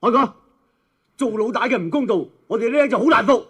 海哥，做老大嘅唔公道，我哋呢就好難服。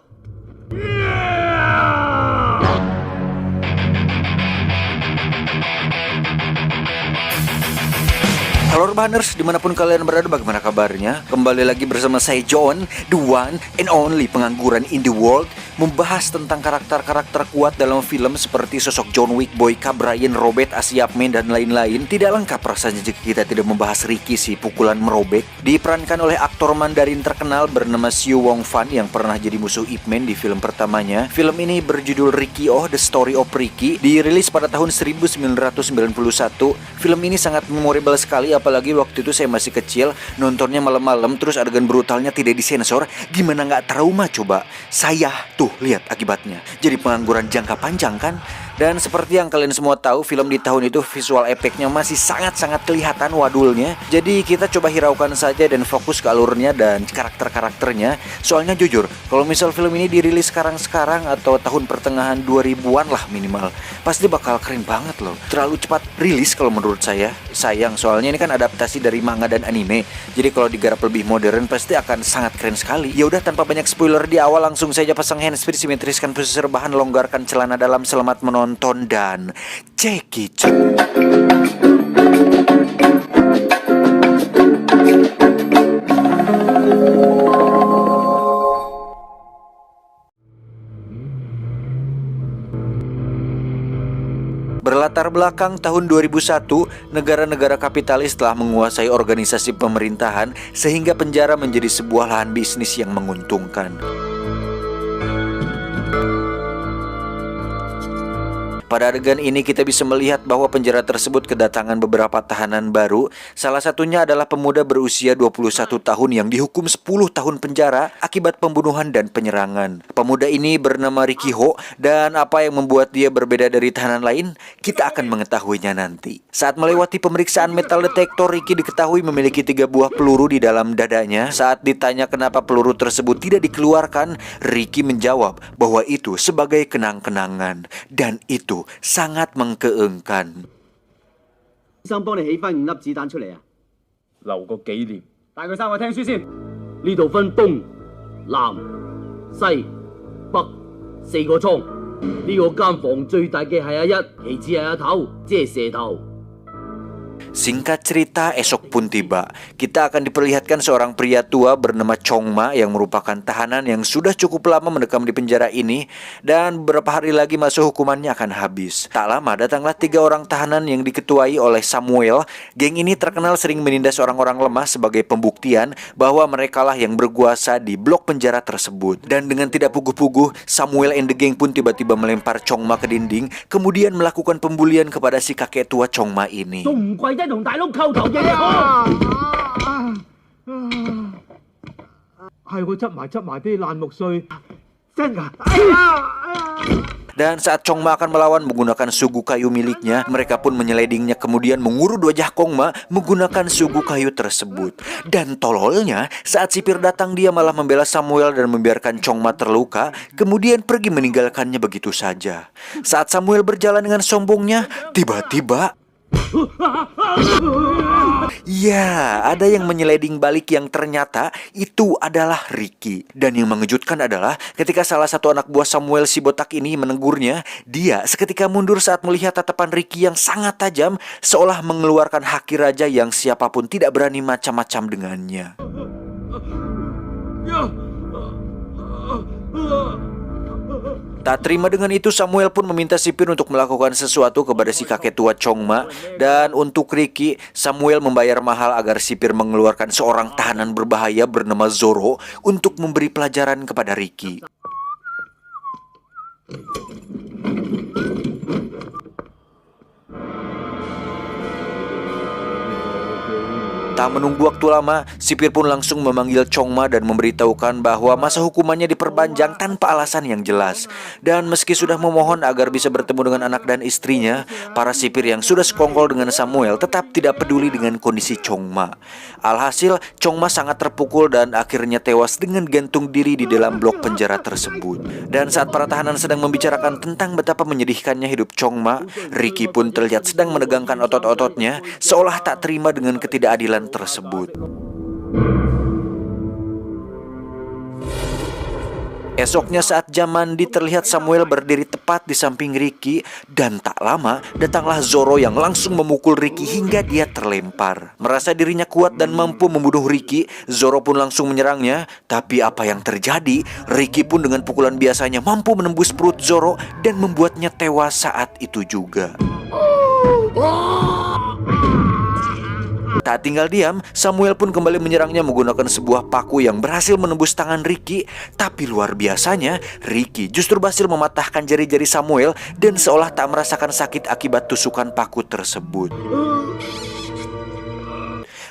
Halo Urbaners, dimanapun kalian berada, bagaimana kabarnya? Kembali lagi bersama saya John, the one and only pengangguran in the world, membahas tentang karakter-karakter kuat dalam film seperti sosok John Wick, Boyka, Brian, Robert, Asia Man, dan lain-lain. Tidak lengkap rasanya jika kita tidak membahas Ricky, si pukulan merobek. Diperankan oleh aktor Mandarin terkenal bernama Siu Wong Fan yang pernah jadi musuh Ip Man di film pertamanya. Film ini berjudul Ricky Oh, The Story of Ricky, dirilis pada tahun 1991. Film ini sangat memorable sekali, apalagi waktu itu saya masih kecil, nontonnya malam-malam, terus adegan brutalnya tidak disensor. Gimana nggak trauma coba? Saya tuh lihat akibatnya, jadi pengangguran jangka panjang kan? Dan seperti yang kalian semua tahu, film di tahun itu visual efeknya masih sangat-sangat kelihatan wadulnya. Jadi kita coba hiraukan saja dan fokus ke alurnya dan karakter-karakternya. Soalnya jujur, kalau misal film ini dirilis sekarang-sekarang atau tahun pertengahan 2000-an lah minimal, pasti bakal keren banget loh. Terlalu cepat rilis kalau menurut saya. Sayang, soalnya ini kan adaptasi dari manga dan anime. Jadi kalau digarap lebih modern pasti akan sangat keren sekali. Ya udah, tanpa banyak spoiler di awal, langsung saja pasang handsfree, simetriskan posisi rebahan, longgarkan celana dalam, selamat menonton dan check it. Berlatar belakang tahun 2001, negara-negara kapitalis telah menguasai organisasi pemerintahan sehingga penjara menjadi sebuah lahan bisnis yang menguntungkan. Pada adegan ini kita bisa melihat bahwa penjara tersebut kedatangan beberapa tahanan baru. Salah satunya adalah pemuda berusia 21 tahun yang dihukum 10 tahun penjara akibat pembunuhan dan penyerangan. Pemuda ini bernama Ricky Ho, dan apa yang membuat dia berbeda dari tahanan lain, kita akan mengetahuinya nanti. Saat melewati pemeriksaan metal detektor, Ricky diketahui memiliki 3 buah peluru di dalam dadanya. Saat ditanya kenapa peluru tersebut tidak dikeluarkan, Ricky menjawab bahwa itu sebagai kenang-kenangan, dan itu sangat mengkeengkan. 醫生幫你起翻5粒子彈出嚟啊！留個紀念。帶佢三個聽書先。呢度分東、南、西、北4個倉。呢個間房最大嘅係阿一，其次係阿頭，即係蛇頭。 Singkat cerita, esok pun tiba. Kita akan diperlihatkan seorang pria tua bernama Chong Ma yang merupakan tahanan yang sudah cukup lama mendekam di penjara ini, dan beberapa hari lagi masa hukumannya akan habis. Tak lama datanglah 3 orang tahanan yang diketuai oleh Samuel. Geng ini terkenal sering menindas orang-orang lemah sebagai pembuktian bahwa merekalah yang berkuasa di blok penjara tersebut. Dan dengan tidak puguh-puguh, Samuel and the gang pun tiba-tiba melempar Chong Ma ke dinding, kemudian melakukan pembulian kepada si kakek tua Chong Ma ini. 同大佬溝頭嘅係我執埋啲爛木碎，真㗎！ Dan saat Chong Ma akan melawan menggunakan sugu kayu miliknya, mereka pun menyeledingnya kemudian mengurut wajah Chong Ma menggunakan sugu kayu tersebut. Dan tololnya, saat sipir datang dia malah membela Samuel dan membiarkan Chong Ma terluka, kemudian pergi meninggalkannya begitu saja. Saat Samuel berjalan dengan sombongnya, tiba-tiba ya, ada yang menyeleding balik yang ternyata itu adalah Ricky. Dan yang mengejutkan adalah ketika salah satu anak buah Samuel si botak ini menegurnya, dia seketika mundur saat melihat tatapan Ricky yang sangat tajam, seolah mengeluarkan haki raja yang siapapun tidak berani macam-macam dengannya. Tak terima dengan itu, Samuel pun meminta sipir untuk melakukan sesuatu kepada si kakek tua Chong Ma. Dan untuk Ricky, Samuel membayar mahal agar sipir mengeluarkan seorang tahanan berbahaya bernama Zoro untuk memberi pelajaran kepada Ricky. Tak menunggu waktu lama, sipir pun langsung memanggil Chong Ma dan memberitahukan bahwa masa hukumannya diperpanjang tanpa alasan yang jelas. Dan meski sudah memohon agar bisa bertemu dengan anak dan istrinya, para sipir yang sudah sekongkol dengan Samuel tetap tidak peduli dengan kondisi Chong Ma. Alhasil, Chong Ma sangat terpukul dan akhirnya tewas dengan gantung diri di dalam blok penjara tersebut. Dan saat para tahanan sedang membicarakan tentang betapa menyedihkannya hidup Chong Ma, Ricky pun terlihat sedang menegangkan otot-ototnya, seolah tak terima dengan ketidakadilan tersebut. Esoknya saat jam mandi terlihat Samuel berdiri tepat di samping Ricky dan tak lama datanglah Zoro yang langsung memukul Ricky hingga dia terlempar. Merasa dirinya kuat dan mampu membunuh Ricky, Zoro pun langsung menyerangnya. Tapi apa yang terjadi? Ricky pun dengan pukulan biasanya mampu menembus perut Zoro dan membuatnya tewas saat itu juga. Tak tinggal diam, Samuel pun kembali menyerangnya menggunakan sebuah paku yang berhasil menembus tangan Ricky. Tapi luar biasanya, Ricky justru berhasil mematahkan jari-jari Samuel dan seolah tak merasakan sakit akibat tusukan paku tersebut.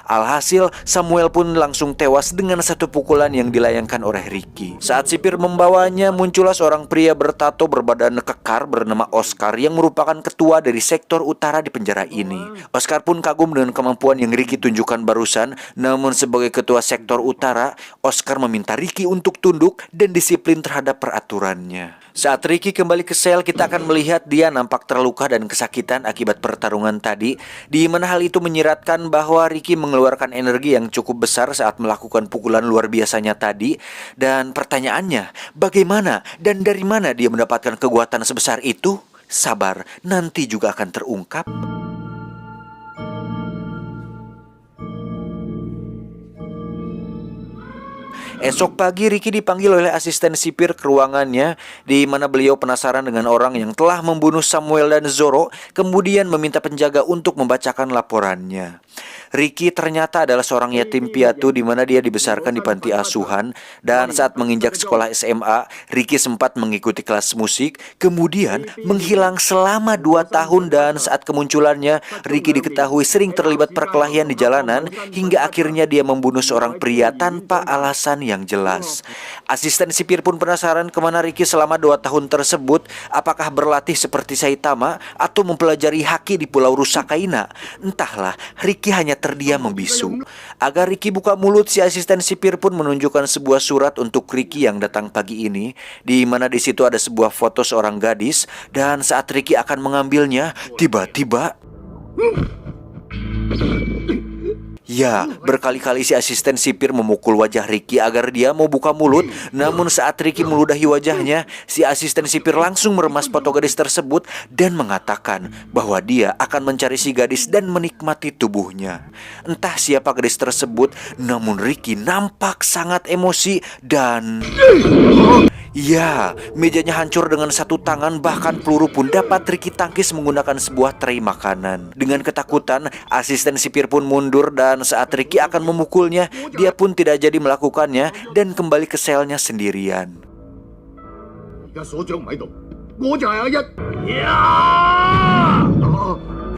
Alhasil, Samuel pun langsung tewas dengan satu pukulan yang dilayangkan oleh Ricky. Saat sipir membawanya, muncullah seorang pria bertato berbadan kekar bernama Oscar yang merupakan ketua dari sektor utara di penjara ini. Oscar pun kagum dengan kemampuan yang Ricky tunjukkan barusan, namun sebagai ketua sektor utara, Oscar meminta Ricky untuk tunduk dan disiplin terhadap peraturannya. Saat Ricky kembali ke sel, kita akan melihat dia nampak terluka dan kesakitan akibat pertarungan tadi, di mana hal itu menyiratkan bahwa Ricky mengeluarkan energi yang cukup besar saat melakukan pukulan luar biasanya tadi. Dan pertanyaannya, bagaimana dan dari mana dia mendapatkan kekuatan sebesar itu? Sabar, nanti juga akan terungkap. Esok pagi Ricky dipanggil oleh asisten sipir ke ruangannya, di mana beliau penasaran dengan orang yang telah membunuh Samuel dan Zoro, kemudian meminta penjaga untuk membacakan laporannya. Ricky ternyata adalah seorang yatim piatu di mana dia dibesarkan di panti asuhan, dan saat menginjak sekolah SMA, Ricky sempat mengikuti kelas musik, kemudian menghilang selama 2 tahun dan saat kemunculannya, Ricky diketahui sering terlibat perkelahian di jalanan hingga akhirnya dia membunuh seorang pria tanpa alasan yang jelas. Asisten sipir pun penasaran kemana Ricky selama 2 tahun tersebut, apakah berlatih seperti Saitama atau mempelajari haki di Pulau Rusakaina. Entahlah, Ricky hanya terdiam membisu. Agar Ricky buka mulut, si asisten sipir pun menunjukkan sebuah surat untuk Ricky yang datang pagi ini, di mana di situ ada sebuah foto seorang gadis, dan saat Ricky akan mengambilnya, tiba-tiba ya, berkali-kali si asisten sipir memukul wajah Ricky agar dia mau buka mulut. Namun saat Ricky meludahi wajahnya, si asisten sipir langsung meremas foto gadis tersebut dan mengatakan bahwa dia akan mencari si gadis dan menikmati tubuhnya. Entah siapa gadis tersebut, namun Ricky nampak sangat emosi dan ya, mejanya hancur dengan satu tangan, bahkan peluru pun dapat Ricky tangkis menggunakan sebuah tray makanan. Dengan ketakutan, asisten sipir pun mundur dan saat Ricky akan memukulnya, dia pun tidak jadi melakukannya dan kembali ke selnya sendirian.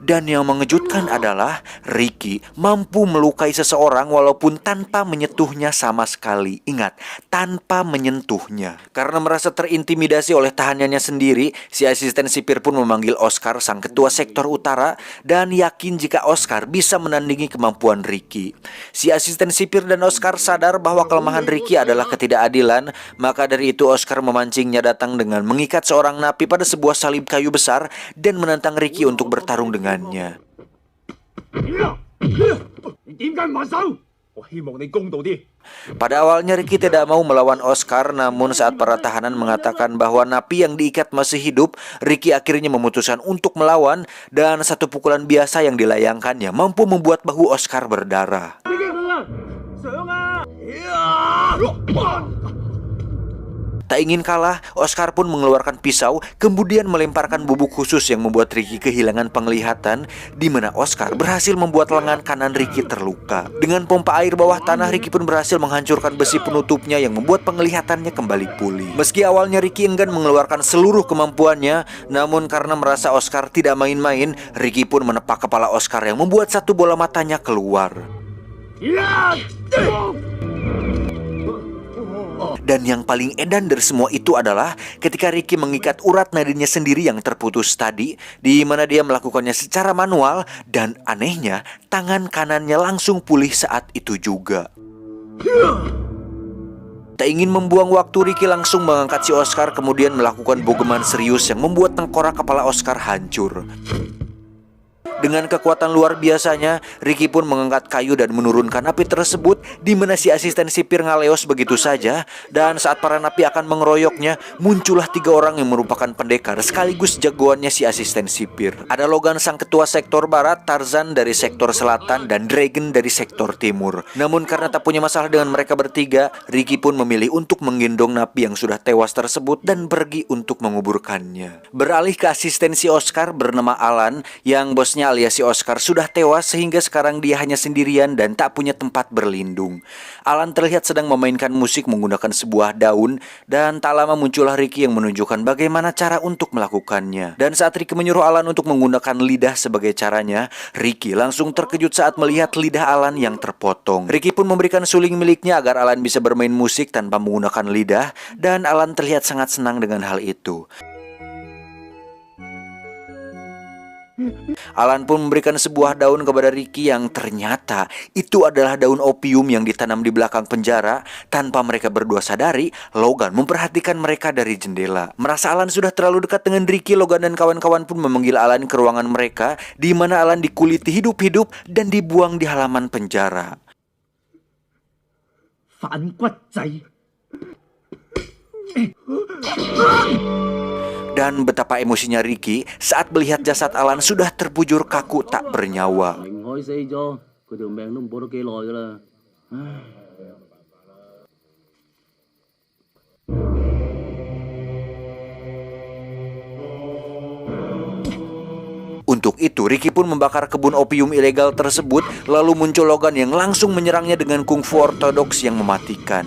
Dan yang mengejutkan adalah Ricky mampu melukai seseorang walaupun tanpa menyentuhnya sama sekali. Ingat, tanpa menyentuhnya. Karena merasa terintimidasi oleh tahanannya sendiri, si asisten sipir pun memanggil Oscar, sang ketua sektor utara, dan yakin jika Oscar bisa menandingi kemampuan Ricky. Si asisten sipir dan Oscar sadar bahwa kelemahan Ricky adalah ketidakadilan, maka dari itu Oscar memancingnya datang dengan mengikat seorang napi pada sebuah salib kayu besar dan menantang Ricky untuk bertarung dengan. Pada awalnya Ricky tidak mau melawan Oscar, namun saat para tahanan mengatakan bahwa napi yang diikat masih hidup, Ricky akhirnya memutuskan untuk melawan, dan satu pukulan biasa yang dilayangkannya mampu membuat bahu Oscar berdarah. Tak ingin kalah, Oscar pun mengeluarkan pisau, kemudian melemparkan bubuk khusus yang membuat Ricky kehilangan penglihatan, di mana Oscar berhasil membuat lengan kanan Ricky terluka. Dengan pompa air bawah tanah, Ricky pun berhasil menghancurkan besi penutupnya yang membuat penglihatannya kembali pulih. Meski awalnya Ricky enggan mengeluarkan seluruh kemampuannya, namun karena merasa Oscar tidak main-main, Ricky pun menepak kepala Oscar yang membuat satu bola matanya keluar. Dan yang paling edan dari semua itu adalah ketika Ricky mengikat urat nadinya sendiri yang terputus tadi, di mana dia melakukannya secara manual, dan anehnya tangan kanannya langsung pulih saat itu juga. Tak ingin membuang waktu, Ricky langsung mengangkat si Oscar kemudian melakukan bogeman serius yang membuat tengkorak kepala Oscar hancur. Dengan kekuatan luar biasanya, Ricky pun mengangkat kayu dan menurunkan api tersebut, di mana si asisten sipir ngaleos begitu saja. Dan saat para napi akan mengeroyoknya, muncullah 3 orang yang merupakan pendekar sekaligus jagoannya si asisten sipir. Ada Logan sang ketua sektor barat, Tarzan dari sektor selatan, dan Dragon dari sektor timur. Namun karena tak punya masalah dengan mereka bertiga, Ricky pun memilih untuk menggendong napi yang sudah tewas tersebut dan pergi untuk menguburkannya. Beralih ke asisten si Oscar bernama Alan, yang bosnya alias si Oscar sudah tewas sehingga sekarang dia hanya sendirian dan tak punya tempat berlindung. Alan terlihat sedang memainkan musik menggunakan sebuah daun, dan tak lama muncullah Ricky yang menunjukkan bagaimana cara untuk melakukannya. Dan saat Ricky menyuruh Alan untuk menggunakan lidah sebagai caranya, Ricky langsung terkejut saat melihat lidah Alan yang terpotong. Ricky pun memberikan suling miliknya agar Alan bisa bermain musik tanpa menggunakan lidah, dan Alan terlihat sangat senang dengan hal itu. Alan pun memberikan sebuah daun kepada Ricky yang ternyata itu adalah daun opium yang ditanam di belakang penjara. Tanpa mereka berdua sadari, Logan memperhatikan mereka dari jendela. Merasa Alan sudah terlalu dekat dengan Ricky, Logan dan kawan-kawan pun memanggil Alan ke ruangan mereka, di mana Alan dikuliti hidup-hidup dan dibuang di halaman penjara. Dan betapa emosinya Ricky saat melihat jasad Alan sudah terbujur kaku tak bernyawa. Untuk itu, Ricky pun membakar kebun opium ilegal tersebut, lalu muncul Logan yang langsung menyerangnya dengan kungfu ortodoks yang mematikan.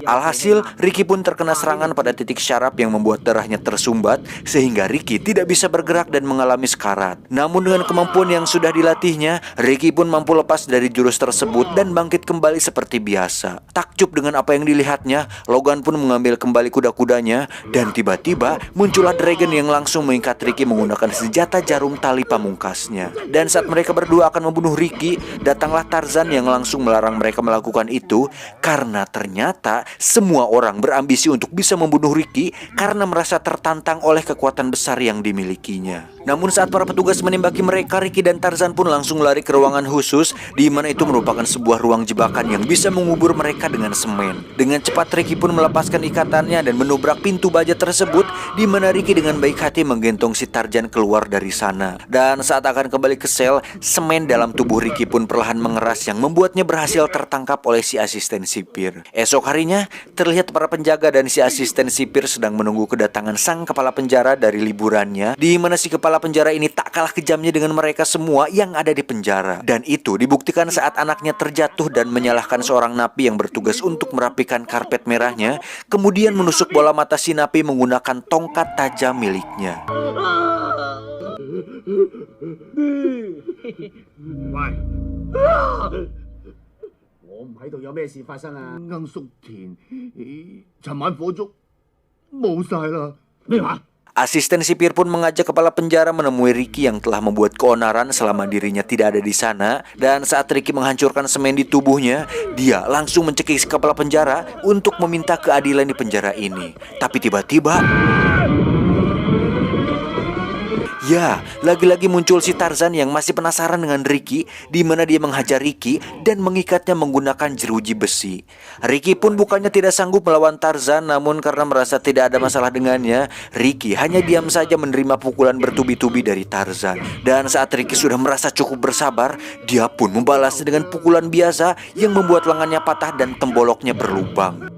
Alhasil, Ricky pun terkena serangan pada titik syaraf yang membuat darahnya tersumbat, sehingga Ricky tidak bisa bergerak dan mengalami sekarat. Namun dengan kemampuan yang sudah dilatihnya, Ricky pun mampu lepas dari jurus tersebut dan bangkit kembali seperti biasa. Takjub dengan apa yang dilihatnya, Logan pun mengambil kembali kuda-kudanya, dan tiba-tiba muncullah Dragon yang langsung mengikat Ricky menggunakan senjata jarum tali pamungkasnya. Dan saat mereka berdua akan membunuh Ricky, datanglah Tarzan yang langsung melarang mereka melakukan itu, karena ternyata semua orang berambisi untuk bisa membunuh Ricky karena merasa tertantang oleh kekuatan besar yang dimilikinya. Namun saat para petugas menembaki mereka, Ricky dan Tarzan pun langsung lari ke ruangan khusus, di mana itu merupakan sebuah ruang jebakan yang bisa mengubur mereka dengan semen. Dengan cepat Ricky pun melepaskan ikatannya dan menobrak pintu baja tersebut, di mana Ricky dengan baik hati menggentong si Tarzan keluar dari sana. Dan saat akan kembali ke sel, semen dalam tubuh Ricky pun perlahan mengeras yang membuatnya berhasil tertangkap oleh si asisten sipir. Esok harinya, terlihat para penjaga dan si asisten sipir sedang menunggu kedatangan sang kepala penjara dari liburannya, di mana si kepala penjara ini tak kalah kejamnya dengan mereka semua yang ada di penjara. Dan itu dibuktikan saat anaknya terjatuh dan menyalahkan seorang napi yang bertugas untuk merapikan karpet merahnya, kemudian menusuk bola mata si napi menggunakan tongkat tajam miliknya. Asisten sipir pun mengajak kepala penjara menemui Ricky yang telah membuat keonaran selama dirinya tidak ada di sana. Dan saat Ricky menghancurkan semen di tubuhnya, dia langsung mencekik si kepala penjara untuk meminta keadilan di penjara ini. Tapi tiba-tiba, ya, lagi-lagi muncul si Tarzan yang masih penasaran dengan Ricky, di mana dia menghajar Ricky dan mengikatnya menggunakan jeruji besi. Ricky pun bukannya tidak sanggup melawan Tarzan, namun karena merasa tidak ada masalah dengannya, Ricky hanya diam saja menerima pukulan bertubi-tubi dari Tarzan. Dan saat Ricky sudah merasa cukup bersabar, dia pun membalasnya dengan pukulan biasa yang membuat lengannya patah dan temboloknya berlubang.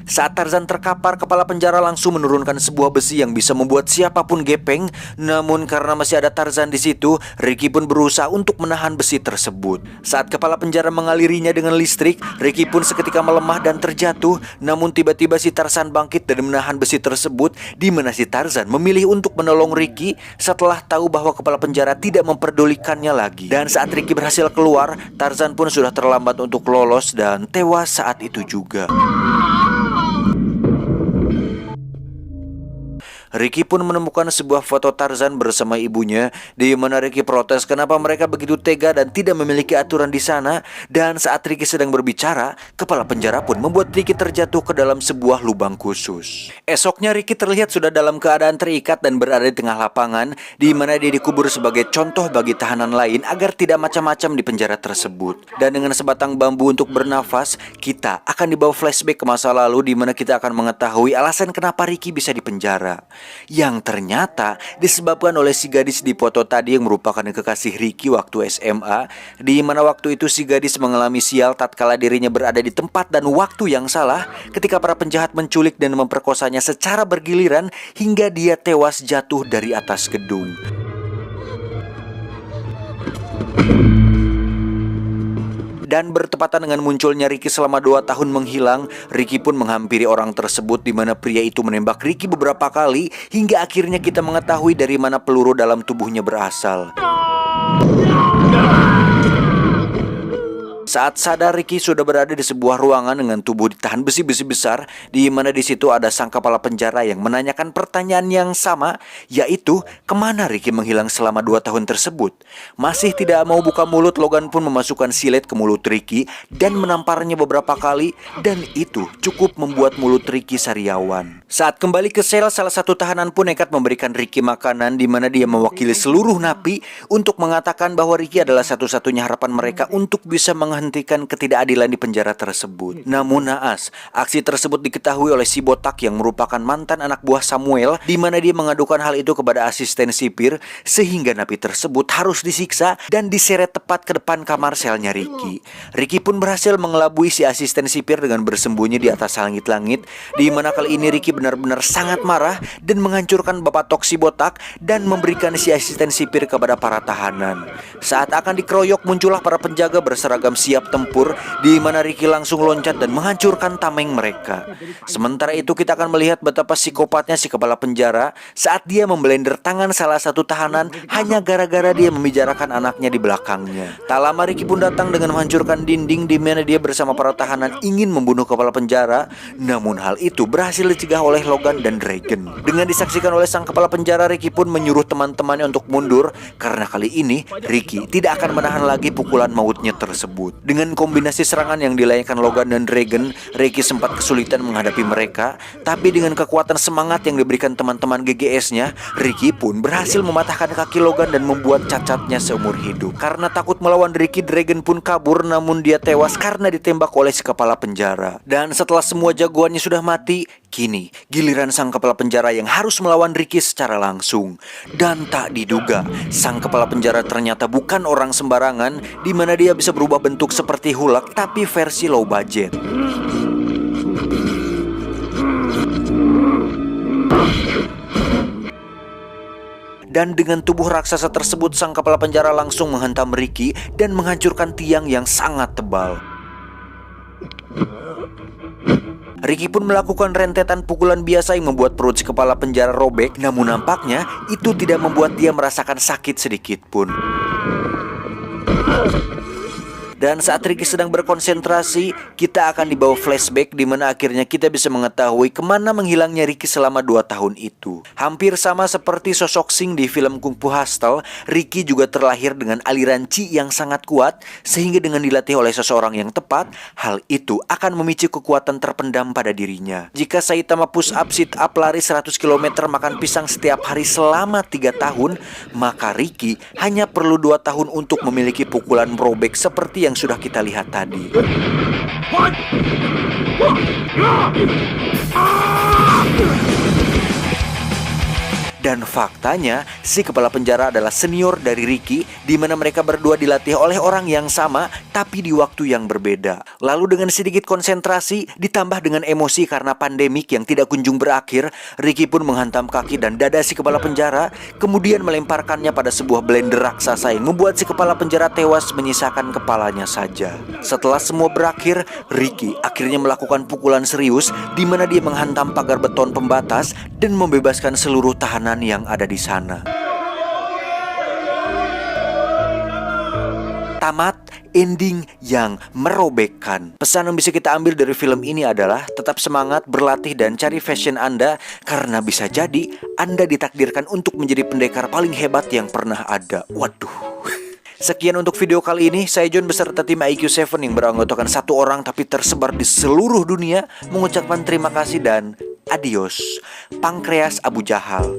Saat Tarzan terkapar, kepala penjara langsung menurunkan sebuah besi yang bisa membuat siapapun gepeng. Namun karena masih ada Tarzan di situ, Ricky pun berusaha untuk menahan besi tersebut. Saat kepala penjara mengalirinya dengan listrik, Ricky pun seketika melemah dan terjatuh. Namun tiba-tiba si Tarzan bangkit dan menahan besi tersebut, di mana si Tarzan memilih untuk menolong Ricky setelah tahu bahwa kepala penjara tidak memperdulikannya lagi. Dan saat Ricky berhasil keluar, Tarzan pun sudah terlambat untuk lolos dan tewas saat itu juga. Ricky pun menemukan sebuah foto Tarzan bersama ibunya, di mana Ricky protes kenapa mereka begitu tega dan tidak memiliki aturan di sana. Dan saat Ricky sedang berbicara, kepala penjara pun membuat Ricky terjatuh ke dalam sebuah lubang khusus. Esoknya Ricky terlihat sudah dalam keadaan terikat dan berada di tengah lapangan, di mana dia dikubur sebagai contoh bagi tahanan lain agar tidak macam-macam di penjara tersebut. Dan dengan sebatang bambu untuk bernafas, kita akan dibawa flashback ke masa lalu, di mana kita akan mengetahui alasan kenapa Ricky bisa dipenjara. Yang ternyata disebabkan oleh si gadis di foto tadi yang merupakan kekasih Ricky waktu SMA, di mana waktu itu si gadis mengalami sial tatkala dirinya berada di tempat dan waktu yang salah ketika para penjahat menculik dan memperkosanya secara bergiliran hingga dia tewas jatuh dari atas gedung. Dan bertepatan dengan munculnya Ricky selama 2 tahun menghilang, Ricky pun menghampiri orang tersebut, di mana pria itu menembak Ricky beberapa kali hingga akhirnya kita mengetahui dari mana peluru dalam tubuhnya berasal. Saat sadar, Ricky sudah berada di sebuah ruangan dengan tubuh ditahan besi-besi besar, di mana di situ ada sang kepala penjara yang menanyakan pertanyaan yang sama, yaitu kemana Ricky menghilang selama 2 tahun tersebut. Masih tidak mau buka mulut, Logan pun memasukkan silet ke mulut Ricky dan menamparnya beberapa kali, dan itu cukup membuat mulut Ricky sariawan. Saat kembali ke sel, salah satu tahanan pun nekat memberikan Ricky makanan, di mana dia mewakili seluruh napi untuk mengatakan bahwa Ricky adalah satu-satunya harapan mereka untuk bisa menghentikan ketidakadilan di penjara tersebut. Namun naas, aksi tersebut diketahui oleh si botak yang merupakan mantan anak buah Samuel, di mana dia mengadukan hal itu kepada asisten sipir, sehingga napi tersebut harus disiksa dan diseret tepat ke depan kamar selnya Ricky. Ricky pun berhasil mengelabui si asisten sipir dengan bersembunyi di atas langit-langit, di mana kali ini Ricky benar-benar sangat marah dan menghancurkan bapak tok si botak dan memberikan si asisten sipir kepada para tahanan. Saat akan dikeroyok, muncullah para penjaga berseragam siap tempur, di mana Ricky langsung loncat dan menghancurkan tameng mereka. Sementara itu kita akan melihat betapa psikopatnya si kepala penjara saat dia memblender tangan salah satu tahanan hanya gara-gara dia membicarakan anaknya di belakangnya. Tak lama Ricky pun datang dengan menghancurkan dinding, di mana dia bersama para tahanan ingin membunuh kepala penjara. Namun hal itu berhasil dicegah oleh Logan dan Dragon. Dengan disaksikan oleh sang kepala penjara, Ricky pun menyuruh teman-temannya untuk mundur karena kali ini Ricky tidak akan menahan lagi pukulan mautnya tersebut. Dengan kombinasi serangan yang dilayangkan Logan dan Dragon, Ricky sempat kesulitan menghadapi mereka, tapi dengan kekuatan semangat yang diberikan teman-teman GGS-nya, Ricky pun berhasil mematahkan kaki Logan dan membuat cacatnya seumur hidup. Karena takut melawan Ricky, Dragon pun kabur, namun dia tewas karena ditembak oleh si kepala penjara. Dan setelah semua jagoannya sudah mati, kini giliran sang kepala penjara yang harus melawan Ricky secara langsung. Dan tak diduga, sang kepala penjara ternyata bukan orang sembarangan, di mana dia bisa berubah bentuk seperti Hulk tapi versi low budget. Dan dengan tubuh raksasa tersebut, sang kepala penjara langsung menghantam Ricky dan menghancurkan tiang yang sangat tebal. Ricky pun melakukan rentetan pukulan biasa yang membuat perut si kepala penjara robek, namun nampaknya itu tidak membuat dia merasakan sakit sedikit pun. Dan saat Ricky sedang berkonsentrasi, kita akan dibawa flashback, di mana akhirnya kita bisa mengetahui kemana menghilangnya Ricky selama 2 tahun itu. Hampir sama seperti sosok Sing di film Kung Fu Hustle, Ricky juga terlahir dengan aliran Chi yang sangat kuat, sehingga dengan dilatih oleh seseorang yang tepat, hal itu akan memicu kekuatan terpendam pada dirinya. Jika Saitama push up, sit up, lari 100 km, makan pisang setiap hari selama 3 tahun, maka Ricky hanya perlu 2 tahun untuk memiliki pukulan merobek seperti yang sudah kita lihat tadi. Dan faktanya, si kepala penjara adalah senior dari Ricky, di mana mereka berdua dilatih oleh orang yang sama, tapi di waktu yang berbeda. Lalu dengan sedikit konsentrasi, ditambah dengan emosi karena pandemik yang tidak kunjung berakhir, Ricky pun menghantam kaki dan dada si kepala penjara, kemudian melemparkannya pada sebuah blender raksasa yang membuat si kepala penjara tewas, menyisakan kepalanya saja. Setelah semua berakhir, Ricky akhirnya melakukan pukulan serius, di mana dia menghantam pagar beton pembatas dan membebaskan seluruh tahanan yang ada di sana. tamat, ending yang merobekkan. Pesan yang bisa kita ambil dari film ini adalah tetap semangat, berlatih, dan cari fashion Anda, karena bisa jadi Anda ditakdirkan untuk menjadi pendekar paling hebat yang pernah ada. Waduh. Sekian untuk video kali ini. Saya John beserta tim IQ7 yang beranggotakan 1 orang tapi tersebar di seluruh dunia mengucapkan terima kasih dan adios. Pankreas Abu Jahal.